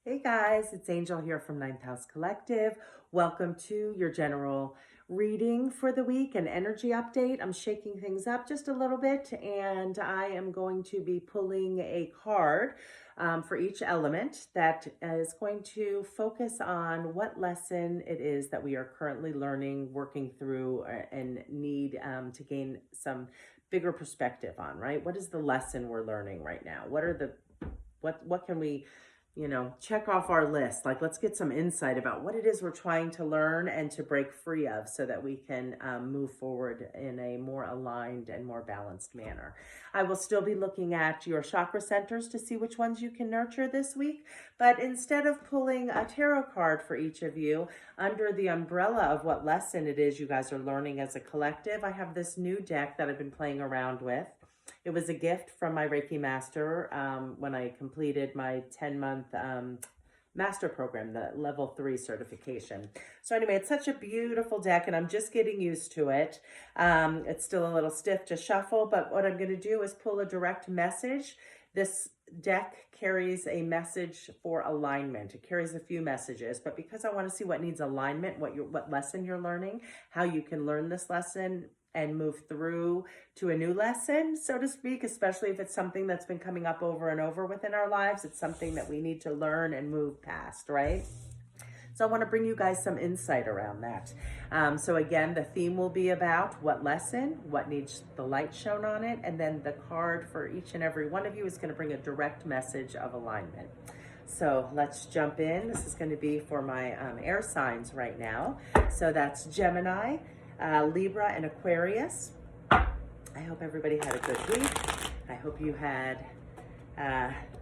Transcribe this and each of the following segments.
Hey guys, it's Angel here from Ninth House Collective. Welcome to your general reading for the week, an energy update. I'm shaking things up just a little bit, and I am going to be pulling a card for each element that is going to focus on what lesson it is that we are currently learning, working through, and need to gain some bigger perspective on, right? What is the lesson we're learning right now? What can we check off our list? Like, let's get some insight about what it is we're trying to learn and to break free of so that we can move forward in a more aligned and more balanced manner. I will still be looking at your chakra centers to see which ones you can nurture this week. But instead of pulling a tarot card for each of you under the umbrella of what lesson it is you guys are learning as a collective, I have this new deck that I've been playing around with. It was a gift from my Reiki master when I completed my 10-month master program, the level 3 certification. So anyway, it's such a beautiful deck and I'm just getting used to it. It's still a little stiff to shuffle, but what I'm going to do is pull a direct message. This deck carries a message for alignment. It carries a few messages, but because I want to see what needs alignment, what lesson you're learning, how you can learn this lesson and move through to a new lesson, so to speak, especially if it's something that's been coming up over and over within our lives. It's something that we need to learn and move past, right? So I want to bring you guys some insight around that. So again, the theme will be about what lesson, what needs the light shown on it, and then the card for each and every one of you is going to bring a direct message of alignment. So let's jump in. This is going to be for my air signs right now. So that's Gemini, Libra, and Aquarius. I hope everybody had a good week. I hope you had,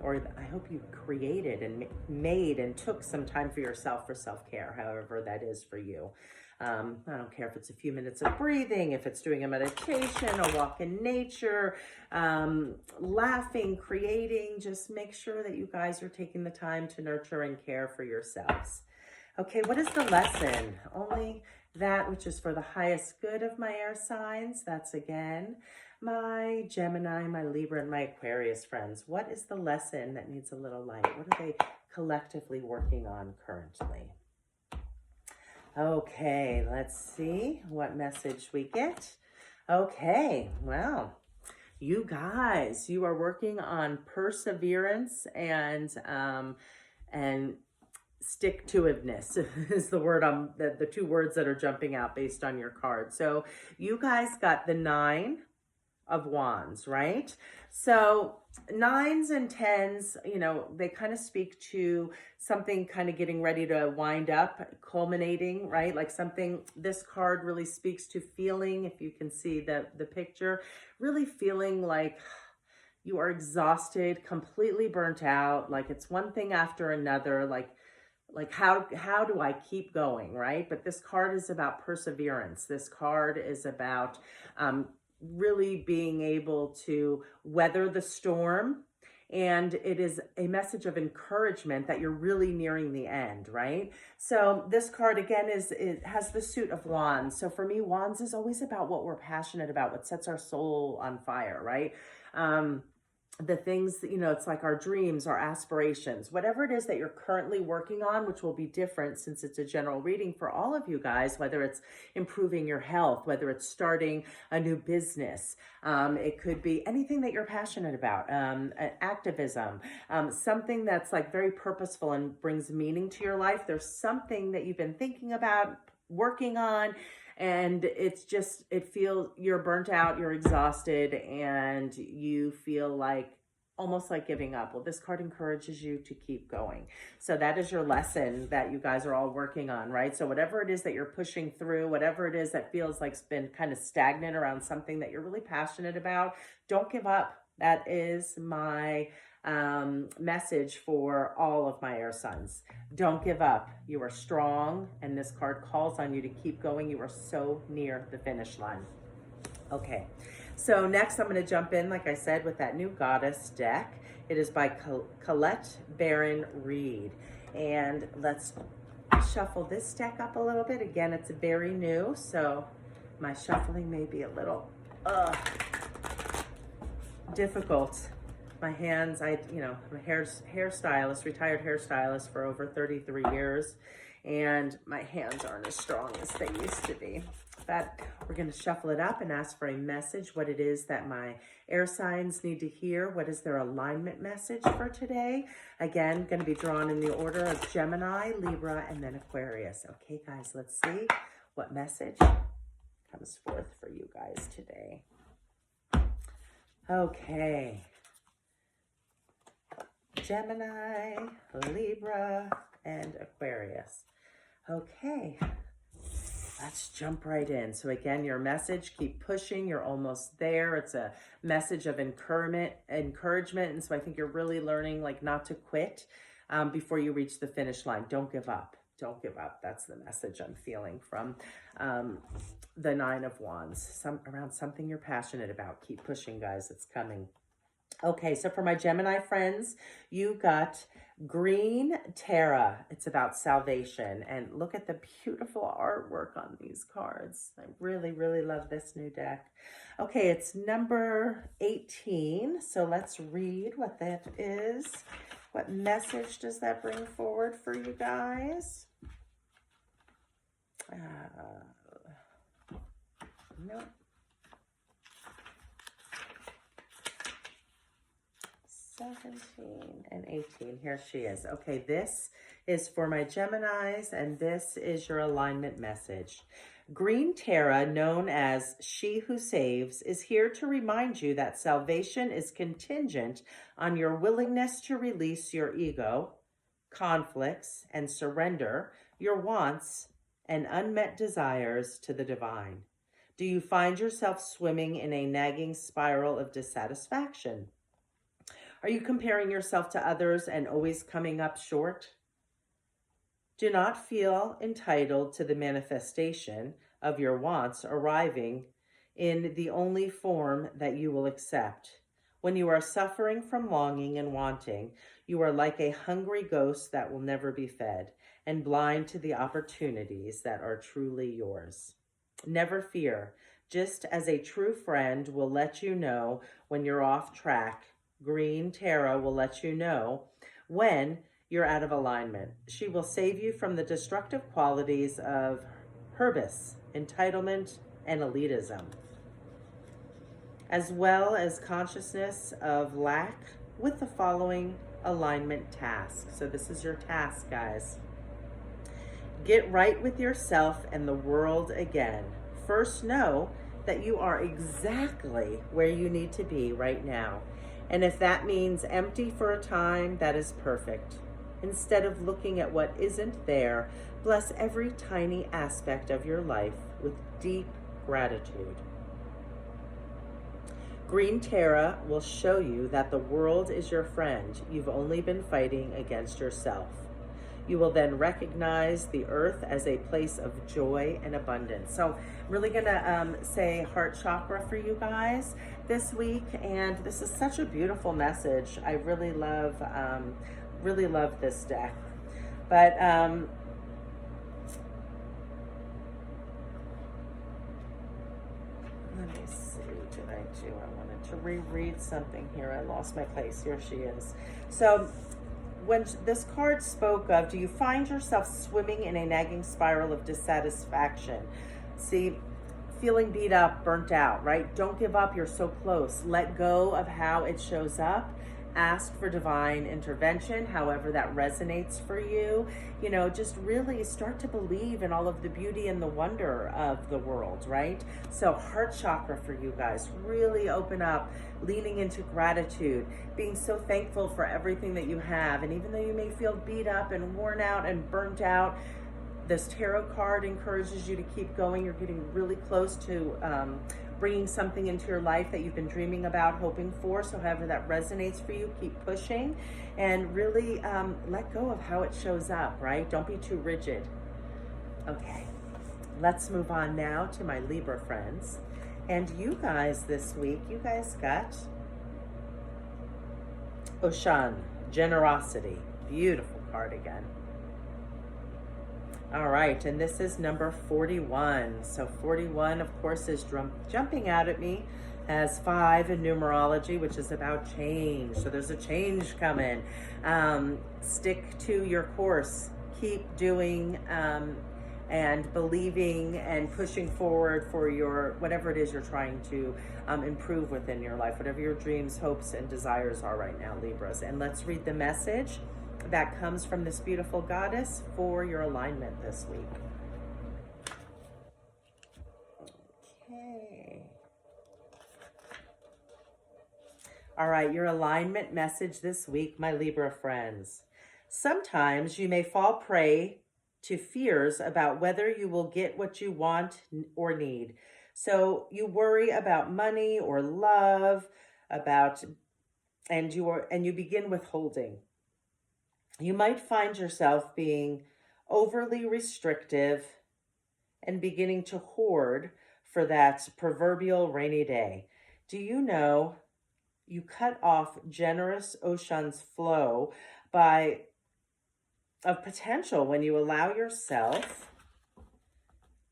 or I hope you created and made and took some time for yourself for self-care, however that is for you. I don't care if it's a few minutes of breathing, if it's doing a meditation, a walk in nature, laughing, creating. Just make sure that you guys are taking the time to nurture and care for yourselves. Okay, what is the lesson? Only that which is for the highest good of my air signs. That's again my Gemini, my Libra, and my Aquarius friends. What is the lesson that needs a little light? What are they collectively working on currently? Okay, let's see what message we get. Okay, well, you guys, you are working on perseverance and stick-to-itiveness is the word the two words that are jumping out based on your card. So you guys got the 9 of Wands, right? So 9s and 10s, they kind of speak to something kind of getting ready to wind up, culminating, right? Like something, this card really speaks to feeling, if you can see the picture, really feeling like you are exhausted, completely burnt out, like it's one thing after another, like how do I keep going, right? But this card is about perseverance. This card is about really being able to weather the storm. And it is a message of encouragement that you're really nearing the end, right? So this card, again, it has the suit of Wands. So for me, Wands is always about what we're passionate about, what sets our soul on fire, right? The things, it's like our dreams, our aspirations, whatever it is that you're currently working on, which will be different since it's a general reading for all of you guys, whether it's improving your health, whether it's starting a new business. It could be anything that you're passionate about, activism, something that's like very purposeful and brings meaning to your life. There's something that you've been thinking about, working on, and it feels you're burnt out, you're exhausted, and you feel like almost like giving up. Well, this card encourages you to keep going. So that is your lesson that you guys are all working on, right? So whatever it is that you're pushing through, whatever it is that feels like it's been kind of stagnant around something that you're really passionate about, don't give up. That is my message for all of my air signs. Don't give up. You are strong, and this card calls on you to keep going. You are so near the finish line. Okay, so next I'm going to jump in, like I said, with that new Goddess deck. It is by Colette Baron Reed. And let's shuffle this deck up a little bit. Again, it's very new, so my shuffling may be a little difficult. My hands, I'm a hairstylist, retired hairstylist for over 33 years, and my hands aren't as strong as they used to be. But we're going to shuffle it up and ask for a message, what it is that my air signs need to hear. What is their alignment message for today? Again, going to be drawn in the order of Gemini, Libra, and then Aquarius. Okay, guys, let's see what message comes forth for you guys today. Okay. Gemini, Libra, and Aquarius. Okay, let's jump right in. So again, your message, keep pushing. You're almost there. It's a message of encouragement. And so I think you're really learning like not to quit before you reach the finish line. Don't give up. Don't give up. That's the message I'm feeling from the Nine of Wands. Around something you're passionate about. Keep pushing, guys. It's coming. Okay, so for my Gemini friends, you got Green Terra. It's about salvation. And look at the beautiful artwork on these cards. I really, really love this new deck. Okay, it's number 18. So let's read what that is. What message does that bring forward for you guys? Nope. 17 and 18. Here she is. Okay, this is for my Geminis, and this is your alignment message. Green Terra, known as She Who Saves, is here to remind you that salvation is contingent on your willingness to release your ego, conflicts, and surrender your wants and unmet desires to the divine. Do you find yourself swimming in a nagging spiral of dissatisfaction? Are you comparing yourself to others and always coming up short? Do not feel entitled to the manifestation of your wants arriving in the only form that you will accept. When you are suffering from longing and wanting, you are like a hungry ghost that will never be fed and blind to the opportunities that are truly yours. Never fear. Just as a true friend will let you know when you're off track, Green Terra will let you know when you're out of alignment. She will save you from the destructive qualities of hubris, entitlement, and elitism, as well as consciousness of lack with the following alignment task. So this is your task, guys. Get right with yourself and the world again. First, know that you are exactly where you need to be right now. And if that means empty for a time, that is perfect. Instead of looking at what isn't there, bless every tiny aspect of your life with deep gratitude. Green Terra will show you that the world is your friend. You've only been fighting against yourself. You will then recognize the earth as a place of joy and abundance. So I'm really gonna say heart chakra for you guys this week. And this is such a beautiful message. I really love this deck. But let me see, I wanted to reread something here. I lost my place. Here she is. So when this card spoke of, do you find yourself swimming in a nagging spiral of dissatisfaction? See, feeling beat up, burnt out, right? Don't give up. You're so close. Let go of how it shows up. Ask for divine intervention, however that resonates for you. You know, just really start to believe in all of the beauty and the wonder of the world, right? So heart chakra for you guys, really open up, leaning into gratitude, being so thankful for everything that you have. And even though you may feel beat up and worn out and burnt out, this tarot card encourages you to keep going. You're getting really close to bringing something into your life that you've been dreaming about, hoping for. So however that resonates for you, keep pushing and really let go of how it shows up, right? Don't be too rigid. Okay, let's move on now to my Libra friends. And you guys this week, you guys got Oshan, generosity. Beautiful card again. All right, and this is number 41. So 41, of course, is jumping out at me has 5 in numerology, which is about change. So there's a change coming. Stick to your course. Keep doing and believing and pushing forward for your whatever it is you're trying to improve within your life, whatever your dreams, hopes, and desires are right now, Libras. And let's read the message that comes from this beautiful goddess for your alignment this week. Okay. All right, your alignment message this week, my Libra friends. Sometimes you may fall prey to fears about whether you will get what you want or need. So you worry about money or love, and you begin withholding. You might find yourself being overly restrictive and beginning to hoard for that proverbial rainy day. Do you know you cut off generous ocean's flow of potential when you allow yourself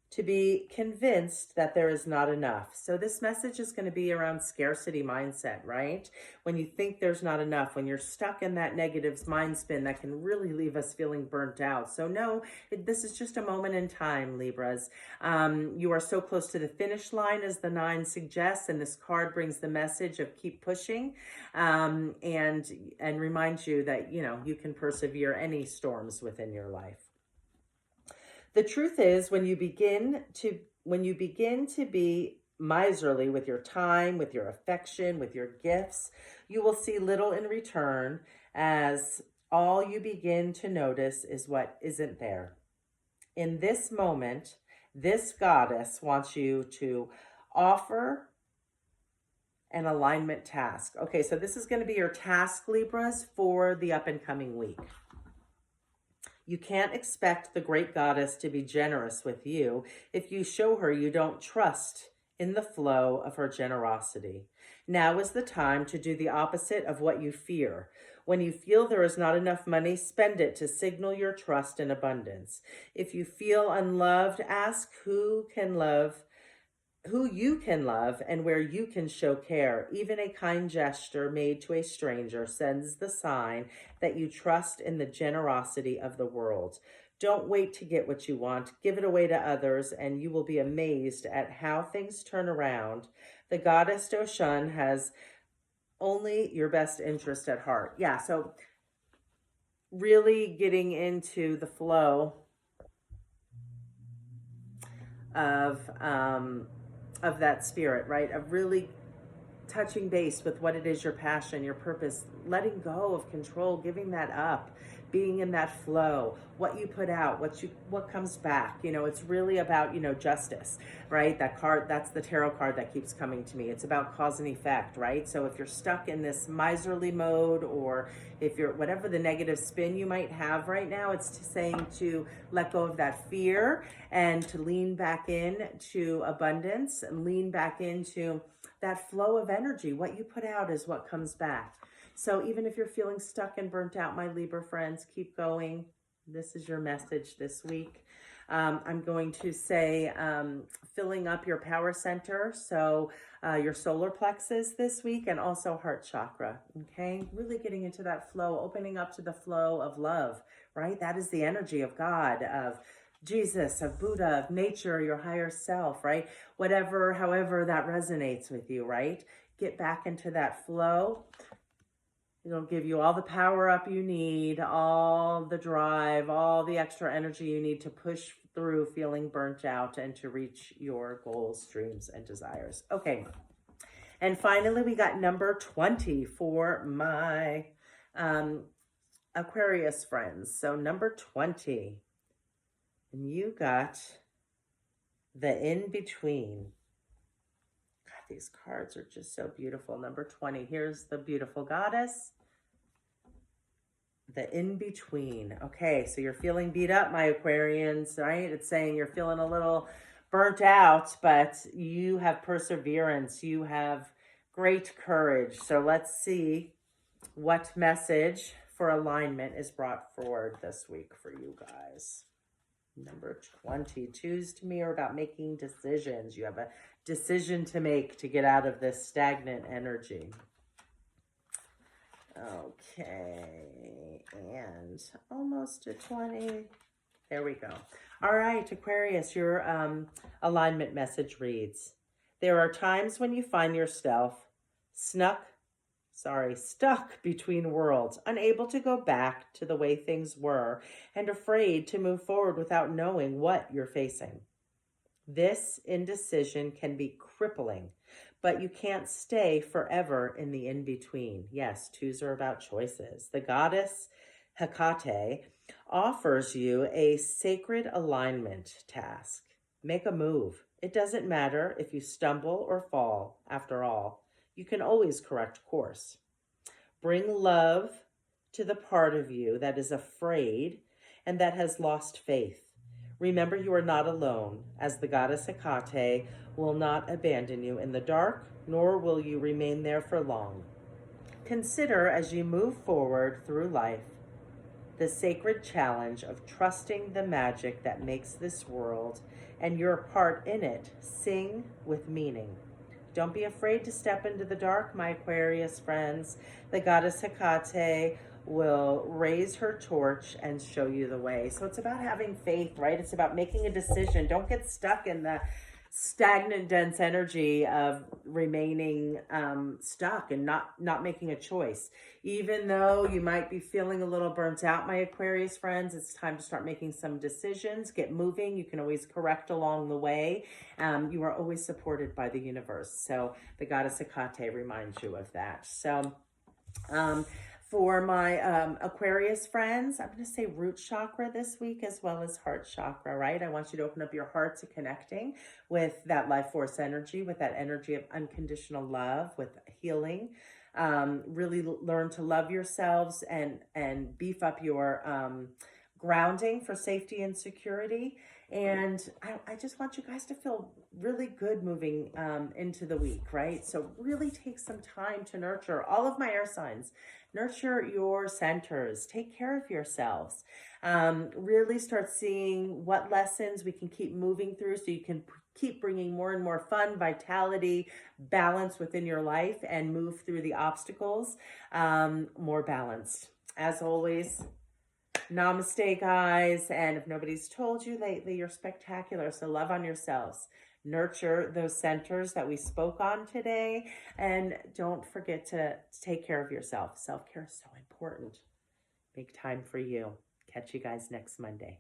to be convinced that there is not enough? So this message is going to be around scarcity mindset, right? When you think there's not enough, when you're stuck in that negative mind spin that can really leave us feeling burnt out. So no, this is just a moment in time, Libras. You are so close to the finish line, as the 9 suggests, and this card brings the message of keep pushing, and reminds you that, you can persevere any storms within your life. The truth is, when you begin to be miserly with your time, with your affection, with your gifts, you will see little in return, as all you begin to notice is what isn't there. In this moment, this goddess wants you to offer an alignment task. Okay, so this is going to be your task, Libras, for the up and coming week. You can't expect the great goddess to be generous with you if you show her you don't trust in the flow of her generosity. Now is the time to do the opposite of what you fear. When you feel there is not enough money, spend it to signal your trust in abundance. If you feel unloved, ask who you can love and where you can show care. Even a kind gesture made to a stranger sends the sign that you trust in the generosity of the world. Don't wait to get what you want. Give it away to others, and you will be amazed at how things turn around. The goddess Oshun has only your best interest at heart. Yeah, so really getting into the flow of that spirit, right? Of really touching base with what it is, your passion, your purpose, letting go of control, giving that up, being in that flow, what you put out, what comes back. It's really about, justice, right? That card, that's the tarot card that keeps coming to me. It's about cause and effect, right? So if you're stuck in this miserly mode, or if you're, whatever the negative spin you might have right now, it's saying to let go of that fear and to lean back in to abundance and lean back into that flow of energy. What you put out is what comes back. So even if you're feeling stuck and burnt out, my Libra friends, keep going. This is your message this week. I'm going to say filling up your power center, so your solar plexus this week, and also heart chakra, okay? Really getting into that flow, opening up to the flow of love, right? That is the energy of God, of Jesus, of Buddha, of nature, your higher self, right? However that resonates with you, right? Get back into that flow. It'll give you all the power up you need, all the drive, all the extra energy you need to push through feeling burnt out and to reach your goals, dreams, and desires. Okay. And finally, we got number 20 for my Aquarius friends. So number 20. And you got the in-between. God, these cards are just so beautiful. Number 20. Here's the beautiful goddess. The in-between. Okay, so you're feeling beat up, my Aquarians, right? It's saying you're feeling a little burnt out, but you have perseverance. You have great courage. So let's see what message for alignment is brought forward this week for you guys. Number 22s to me are about making decisions. You have a decision to make to get out of this stagnant energy. Okay, and almost a 20. There we go. All right, Aquarius, your alignment message reads, there are times when you find yourself stuck between worlds, unable to go back to the way things were and afraid to move forward without knowing what you're facing. This indecision can be crippling, but you can't stay forever in the in-between. Yes, twos are about choices. The goddess Hecate offers you a sacred alignment task. Make a move. It doesn't matter if you stumble or fall. After all, you can always correct course. Bring love to the part of you that is afraid and that has lost faith. Remember, you are not alone, as the goddess Hecate will not abandon you in the dark, nor will you remain there for long. Consider, as you move forward through life, the sacred challenge of trusting the magic that makes this world and your part in it sing with meaning. Don't be afraid to step into the dark, my Aquarius friends. The goddess Hecate will raise her torch and show you the way. So it's about having faith, right? It's about making a decision. Don't get stuck in the stagnant, dense energy of remaining stuck and not making a choice. Even though you might be feeling a little burnt out, my Aquarius friends, it's time to start making some decisions. Get moving. You can always correct along the way. You are always supported by the universe. So the goddess Hecate reminds you of that. So for my Aquarius friends, I'm going to say root chakra this week as well as heart chakra, right? I want you to open up your heart to connecting with that life force energy, with that energy of unconditional love, with healing. Really learn to love yourselves and beef up your grounding for safety and security. And I just want you guys to feel really good moving into the week, right? So really take some time to nurture all of my air signs. Nurture your centers. Take care of yourselves. Really start seeing what lessons we can keep moving through so you can keep bringing more and more fun, vitality, balance within your life and move through the obstacles more balanced. As always, namaste, guys. And if nobody's told you lately, you're spectacular. So love on yourselves. Nurture those centers that we spoke on today. And don't forget to take care of yourself. Self-care is so important. Make time for you. Catch you guys next Monday.